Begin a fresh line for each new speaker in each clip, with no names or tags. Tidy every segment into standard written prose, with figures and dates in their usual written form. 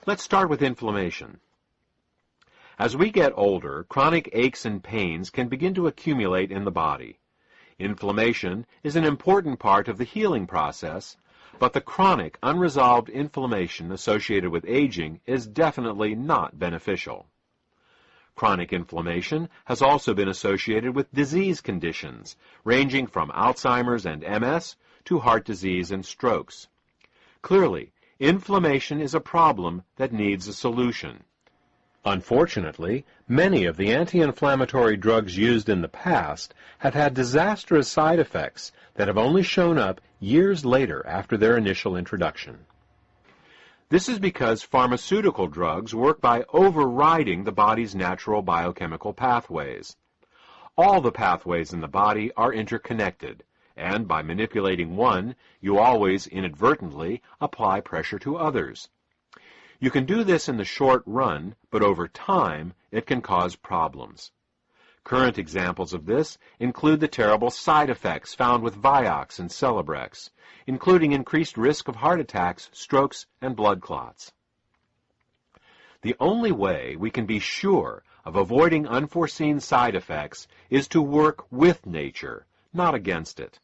Let's start with inflammation. As we get older, chronic aches and pains can begin to accumulate in the body. Inflammation is an important part of the healing process, but the chronic, unresolved inflammation associated with aging is definitely not beneficial. Chronic inflammation has also been associated with disease conditions, ranging from Alzheimer's and MS to heart disease and strokes. Clearly, inflammation is a problem that needs a solution. Unfortunately, many of the anti-inflammatory drugs used in the past have had disastrous side effects that have only shown up years later after their initial introduction. This is because pharmaceutical drugs work by overriding the body's natural biochemical pathways. All the pathways in the body are interconnected, and by manipulating one, you always inadvertently apply pressure to others. You can do this in the short run, but over time, it can cause problems. Current examples of this include the terrible side effects found with Vioxx and Celebrex, including increased risk of heart attacks, strokes, and blood clots. The only way we can be sure of avoiding unforeseen side effects is to work with nature, not against it.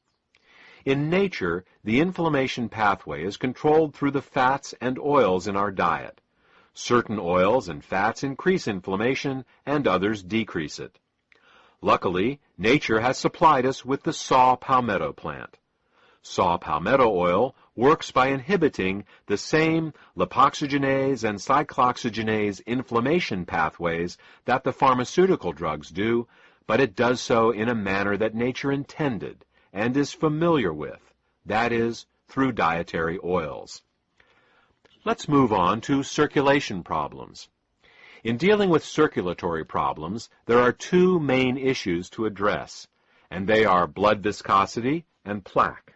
In nature, the inflammation pathway is controlled through the fats and oils in our diet. Certain oils and fats increase inflammation, and others decrease it. Luckily, nature has supplied us with the saw palmetto plant. Saw palmetto oil works by inhibiting the same lipoxygenase and cyclooxygenase inflammation pathways that the pharmaceutical drugs do, but it does so in a manner that nature intended and is familiar with, that is, through dietary oils. Let's move on to circulation problems. In dealing with circulatory problems, there are two main issues to address, and they are blood viscosity and plaque.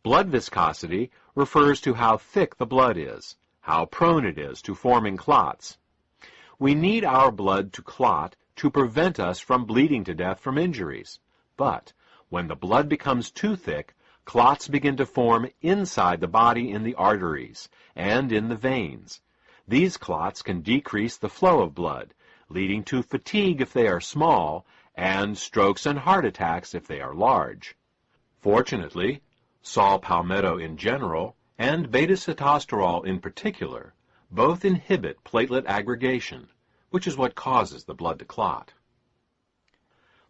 Blood viscosity refers to how thick the blood is, how prone it is to forming clots. We need our blood to clot to prevent us from bleeding to death from injuries. But when the blood becomes too thick, clots begin to form inside the body in the arteries and in the veins. These clots can decrease the flow of blood, leading to fatigue if they are small, and strokes and heart attacks if they are large. Fortunately, saw palmetto in general, and beta-sitostero in particular, both inhibit platelet aggregation, which is what causes the blood to clot.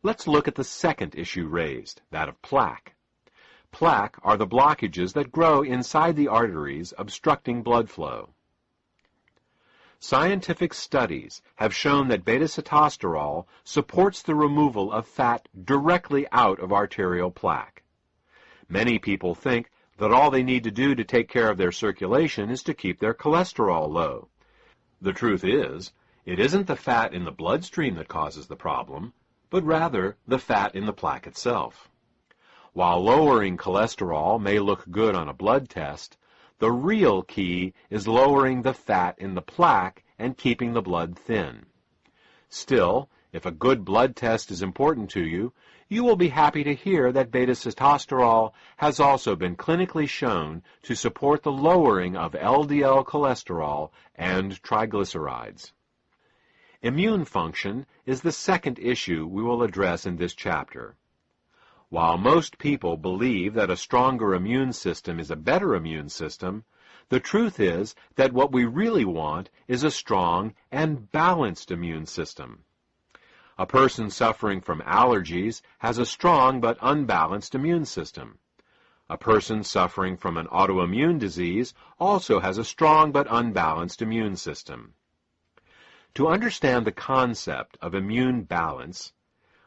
Let's look at the second issue raised, that of plaque. Plaque are the blockages that grow inside the arteries, obstructing blood flow. Scientific studies have shown that beta-sitostero supports the removal of fat directly out of arterial plaque. Many people think that all they need to do to take care of their circulation is to keep their cholesterol low. The truth is, it isn't the fat in the bloodstream that causes the problem, but rather the fat in the plaque itself. While lowering cholesterol may look good on a blood test, the real key is lowering the fat in the plaque and keeping the blood thin. Still, if a good blood test is important to you, you will be happy to hear that beta-sitostero has also been clinically shown to support the lowering of LDL cholesterol and triglycerides. Immune function is the second issue we will address in this chapter. While most people believe that a stronger immune system is a better immune system, the truth is that what we really want is a strong and balanced immune system. A person suffering from allergies has a strong but unbalanced immune system. A person suffering from an autoimmune disease also has a strong but unbalanced immune system. To understand the concept of immune balance,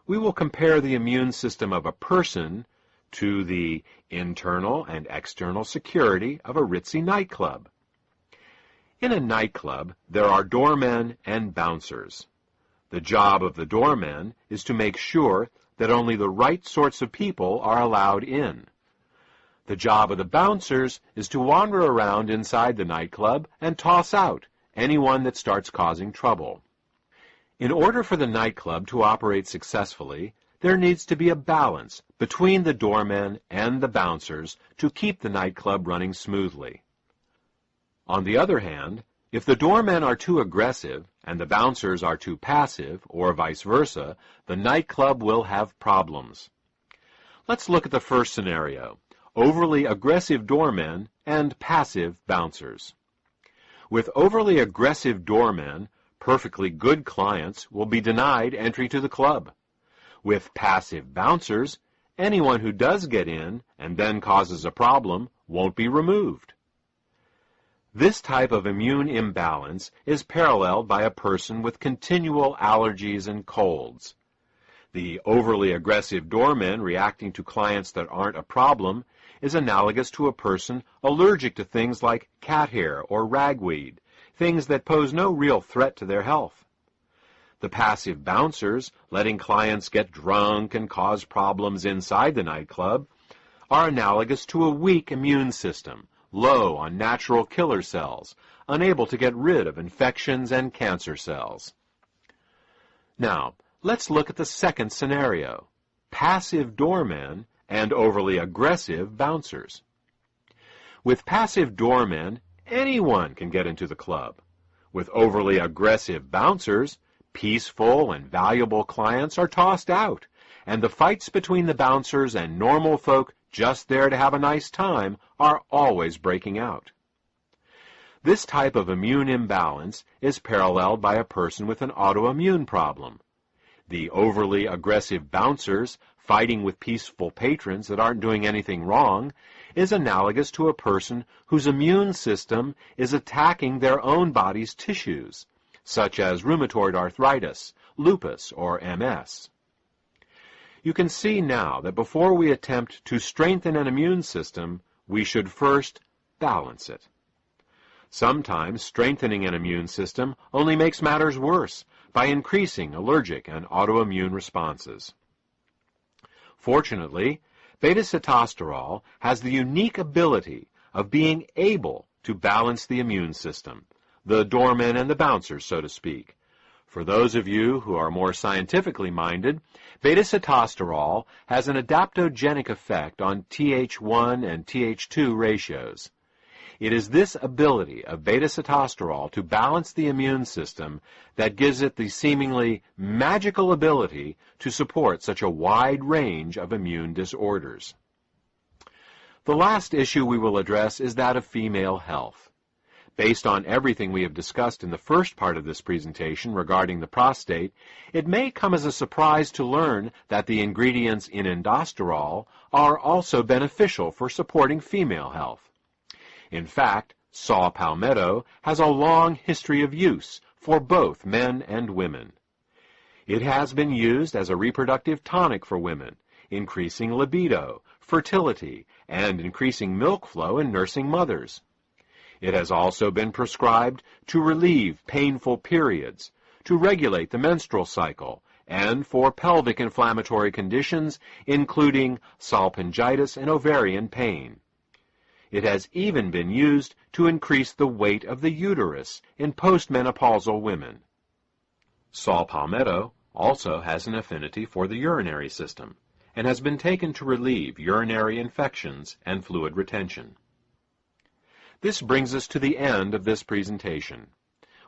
we will compare the immune system of a person to the internal and external security of a ritzy nightclub. In a nightclub, there are doormen and bouncers. The job of the doormen is to make sure that only the right sorts of people are allowed in. The job of the bouncers is to wander around inside the nightclub and toss out anyone that starts causing trouble. In order for the nightclub to operate successfully, there needs to be a balance between the doormen and the bouncers to keep the nightclub running smoothly. On the other hand, if the doormen are too aggressive and the bouncers are too passive, or vice versa, the nightclub will have problems. Let's look at the first scenario: overly aggressive doormen and passive bouncers. With overly aggressive doormen, perfectly good clients will be denied entry to the club. With passive bouncers, anyone who does get in and then causes a problem won't be removed. This type of immune imbalance is paralleled by a person with continual allergies and colds. The overly aggressive doormen reacting to clients that aren't a problem is analogous to a person allergic to things like cat hair or ragweed, things that pose no real threat to their health. The passive bouncers, letting clients get drunk and cause problems inside the nightclub, are analogous to a weak immune system, low on natural killer cells, unable to get rid of infections and cancer cells. Now, let's look at the second scenario: passive doormen and overly aggressive bouncers. With passive doormen, anyone can get into the club. With overly aggressive bouncers, peaceful and valuable clients are tossed out, and the fights between the bouncers and normal folk just there to have a nice time are always breaking out. This type of immune imbalance is paralleled by a person with an autoimmune problem. The overly aggressive bouncers fighting with peaceful patrons that aren't doing anything wrong is analogous to a person whose immune system is attacking their own body's tissues, such as rheumatoid arthritis, lupus, or MS. You can see now that before we attempt to strengthen an immune system, we should first balance it. Sometimes strengthening an immune system only makes matters worse by increasing allergic and autoimmune responses. Fortunately, beta-sitostero has the unique ability of being able to balance the immune system, the doormen and the bouncers, so to speak. For those of you who are more scientifically minded, beta-sitostero has an adaptogenic effect on Th1 and Th2 ratios. It is this ability of beta-sitostero to balance the immune system that gives it the seemingly magical ability to support such a wide range of immune disorders. The last issue we will address is that of female health. Based on everything we have discussed in the first part of this presentation regarding the prostate, it may come as a surprise to learn that the ingredients in indosterol are also beneficial for supporting female health. In fact, saw palmetto has a long history of use for both men and women. It has been used as a reproductive tonic for women, increasing libido, fertility, and increasing milk flow in nursing mothers. It has also been prescribed to relieve painful periods, to regulate the menstrual cycle, and for pelvic inflammatory conditions, including salpingitis and ovarian pain. It has even been used to increase the weight of the uterus in postmenopausal women. Saw palmetto also has an affinity for the urinary system and has been taken to relieve urinary infections and fluid retention. This brings us to the end of this presentation.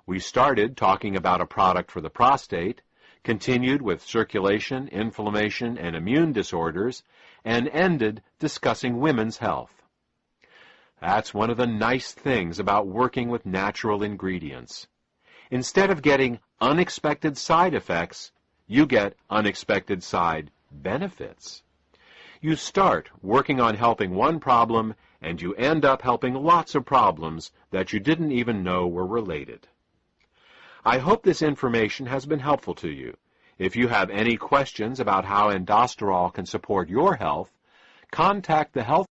We started talking about a product for the prostate, continued with circulation, inflammation, and immune disorders, and ended discussing women's health. That's one of the nice things about working with natural ingredients. Instead of getting unexpected side effects, you get unexpected side benefits. You start working on helping one problem, and you end up helping lots of problems that you didn't even know were related. I hope this information has been helpful to you. If you have any questions about how indosterol can support your health, contact the health